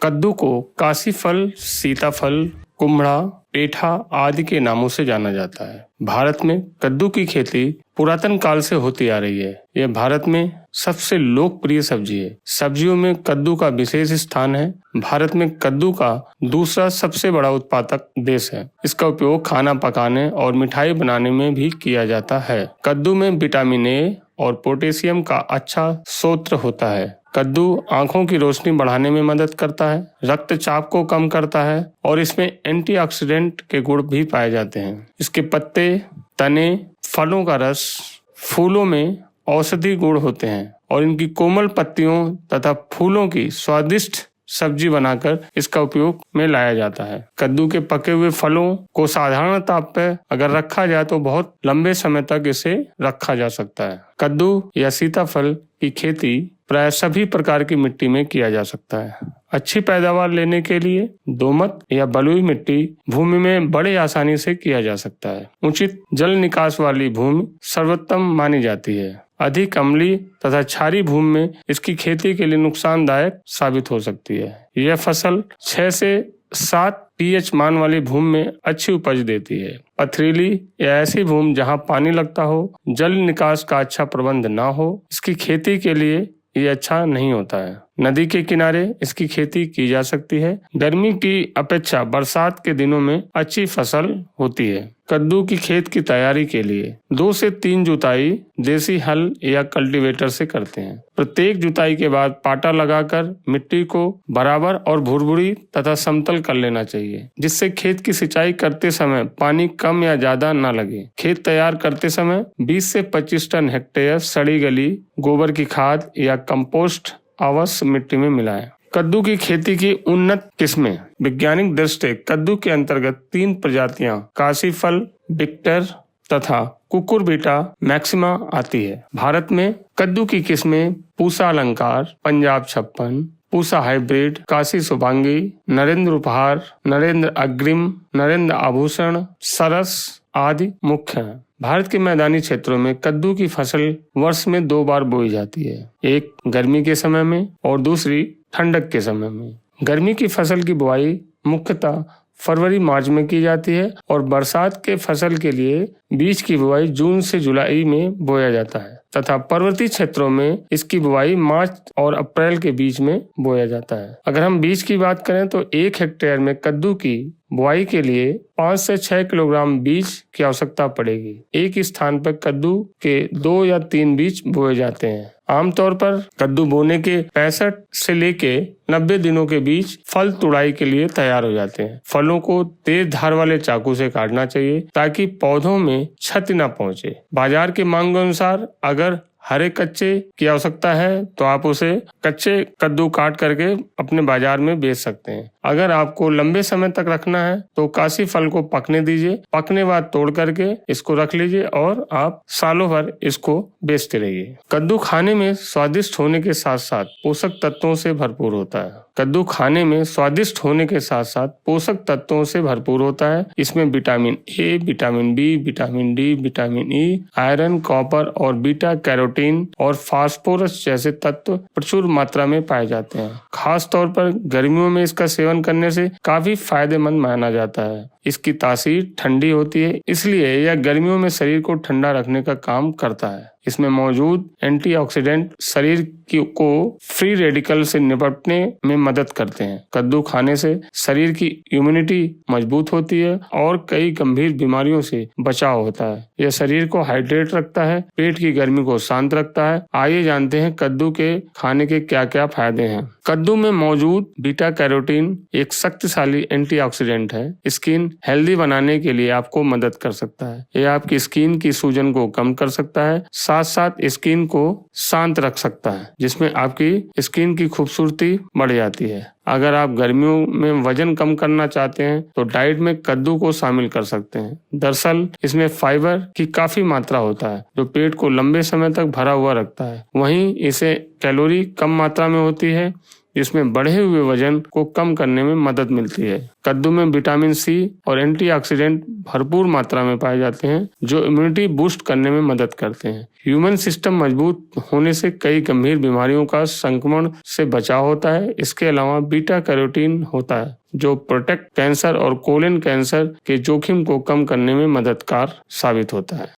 कद्दू को काशी फल, सीताफल, कुम्हड़ा, पेठा आदि के नामों से जाना जाता है। भारत में कद्दू की खेती पुरातन काल से होती आ रही है। यह भारत में सबसे लोकप्रिय सब्जी है। सब्जियों में कद्दू का विशेष स्थान है। भारत में कद्दू का दूसरा सबसे बड़ा उत्पादक देश है। इसका उपयोग खाना पकाने और मिठाई बनाने में भी किया जाता है। कद्दू में विटामिन ए और पोटेशियम का अच्छा स्रोत होता है। कद्दू आंखों की रोशनी बढ़ाने में मदद करता है, रक्तचाप को कम करता है और इसमें एंटीऑक्सीडेंट के गुण भी पाए जाते हैं। इसके पत्ते, तने, फलों का रस, फूलों में औषधि गुण होते हैं और इनकी कोमल पत्तियों तथा फूलों की स्वादिष्ट सब्जी बनाकर इसका उपयोग में लाया जाता है। कद्दू के पके हुए फलों को साधारण ताप पर अगर रखा जाए तो बहुत लंबे समय तक इसे रखा जा सकता है। कद्दू या सीताफल की खेती प्राय सभी प्रकार की मिट्टी में किया जा सकता है। अच्छी पैदावार लेने के लिए दोमट या बलुई मिट्टी भूमि में बड़े आसानी से किया जा सकता है। उचित जल निकास वाली भूमि सर्वोत्तम मानी जाती है। अधिक अम्लीय तथा क्षारीय भूमि में इसकी खेती के लिए नुकसानदायक साबित हो सकती है। यह फसल 6 से 7 pH मान वाली भूमि में अच्छी उपज देती है। पथरीली या ऐसी भूमि जहां पानी लगता हो, जल निकास का अच्छा प्रबंध ना हो, इसकी खेती के लिए ये अच्छा नहीं होता है। नदी के किनारे इसकी खेती की जा सकती है। गर्मी की अपेक्षा बरसात के दिनों में अच्छी फसल होती है। कद्दू की खेत की तैयारी के लिए 2 से 3 जुताई देसी हल या कल्टीवेटर से करते हैं। प्रत्येक जुताई के बाद पाटा लगाकर मिट्टी को बराबर और भुरभुरी तथा समतल कर लेना चाहिए, जिससे खेत की सिंचाई करते समय पानी कम या ज्यादा न लगे। खेत तैयार करते समय 20 से 25 टन हेक्टेयर सड़ी गली गोबर की खाद या कंपोस्ट अवश्य मिट्टी में मिलाएं। कद्दू की खेती की उन्नत किस्में। वैज्ञानिक दृष्टि कद्दू के अंतर्गत 3 प्रजातियां काशी फल, विक्टर तथा कुकुरबिटा मैक्सिमा आती है। भारत में कद्दू की किस्में पूसा अलंकार, पंजाब 56, पूसा हाइब्रिड, काशी शुभांगी, नरेंद्र उपहार, नरेंद्र अग्रिम, नरेंद्र आभूषण, सरस आदि मुख्य हैं। भारत के मैदानी क्षेत्रों में कद्दू की फसल वर्ष में 2 बार बोई जाती है, एक गर्मी के समय में और दूसरी ठंडक के समय में। गर्मी की फसल की बुआई मुख्यतः फरवरी मार्च में की जाती है और बरसात के फसल के लिए बीज की बुआई जून से जुलाई में बोया जाता है तथा पर्वतीय क्षेत्रों में इसकी बुआई मार्च और अप्रैल के बीच में बोया जाता है। अगर हम बीज की बात करें तो 1 हेक्टेयर में कद्दू की बुआई के लिए 5 से 6 किलोग्राम बीज की आवश्यकता पड़ेगी। एक स्थान पर कद्दू के 2 या 3 बीज बोए जाते हैं। आमतौर पर कद्दू बोने के 65 से लेके 90 दिनों के बीच फल तुड़ाई के लिए तैयार हो जाते हैं। फलों को तेज धार वाले चाकू से काटना चाहिए ताकि पौधों में क्षति न पहुंचे। बाजार की मांग के अनुसार अगर हरे कच्चे की आवश्यकता है तो आप उसे कच्चे कद्दू काट करके अपने बाजार में बेच सकते हैं। अगर आपको लंबे समय तक रखना है तो काशी फल को पकने दीजिए, पकने बाद तोड़ करके इसको रख लीजिए और आप सालों भर इसको बेचते रहिए। कद्दू खाने में स्वादिष्ट होने के साथ साथ पोषक तत्वों से भरपूर होता है। कद्दू खाने में स्वादिष्ट होने के साथ साथ पोषक तत्वों से भरपूर होता है। इसमें vitamin A, vitamin B, vitamin D, vitamin E, iron, copper और बीटा कैरोटीन और फास्फोरस जैसे तत्व प्रचुर मात्रा में पाए जाते हैं। खास तौर पर गर्मियों में इसका सेवन करने से काफी फायदेमंद माना जाता है। इसकी तासीर ठंडी होती है, इसलिए यह गर्मियों में शरीर को ठंडा रखने का काम करता है। इसमें मौजूद एंटीऑक्सीडेंट शरीर को फ्री रेडिकल से निपटने में मदद करते हैं। कद्दू खाने से शरीर की इम्यूनिटी मजबूत होती है और कई गंभीर बीमारियों से बचाव होता है। यह शरीर को हाइड्रेट रखता है, पेट की गर्मी को शांत रखता है। आइए जानते हैं कद्दू के खाने के क्या क्या फायदे हैं। कद्दू में मौजूद बीटा कैरोटीन एक शक्तिशाली एंटीऑक्सीडेंट है। स्किन हेल्दी बनाने के लिए आपको मदद कर सकता है। यह आपकी स्किन की सूजन को कम कर सकता है, साथ साथ स्किन को शांत रख सकता है, जिसमें आपकी स्किन की खूबसूरती बढ़ जाती है। अगर आप गर्मियों में वजन कम करना चाहते हैं तो डाइट में कद्दू को शामिल कर सकते हैं। दरअसल इसमें फाइबर की काफी मात्रा होता है जो पेट को लंबे समय तक भरा हुआ रखता है। वहीं इसे कैलोरी कम मात्रा में होती है इसमें बढ़े हुए वजन को कम करने में मदद मिलती है। कद्दू में विटामिन सी और एंटीऑक्सीडेंट भरपूर मात्रा में पाए जाते हैं जो इम्यूनिटी बूस्ट करने में मदद करते हैं। ह्यूमन सिस्टम मजबूत होने से कई गंभीर बीमारियों का संक्रमण से बचाव होता है। इसके अलावा बीटा कैरोटीन होता है जो प्रोटेक्ट कैंसर और कोलन कैंसर के जोखिम को कम करने में मददगार साबित होता है।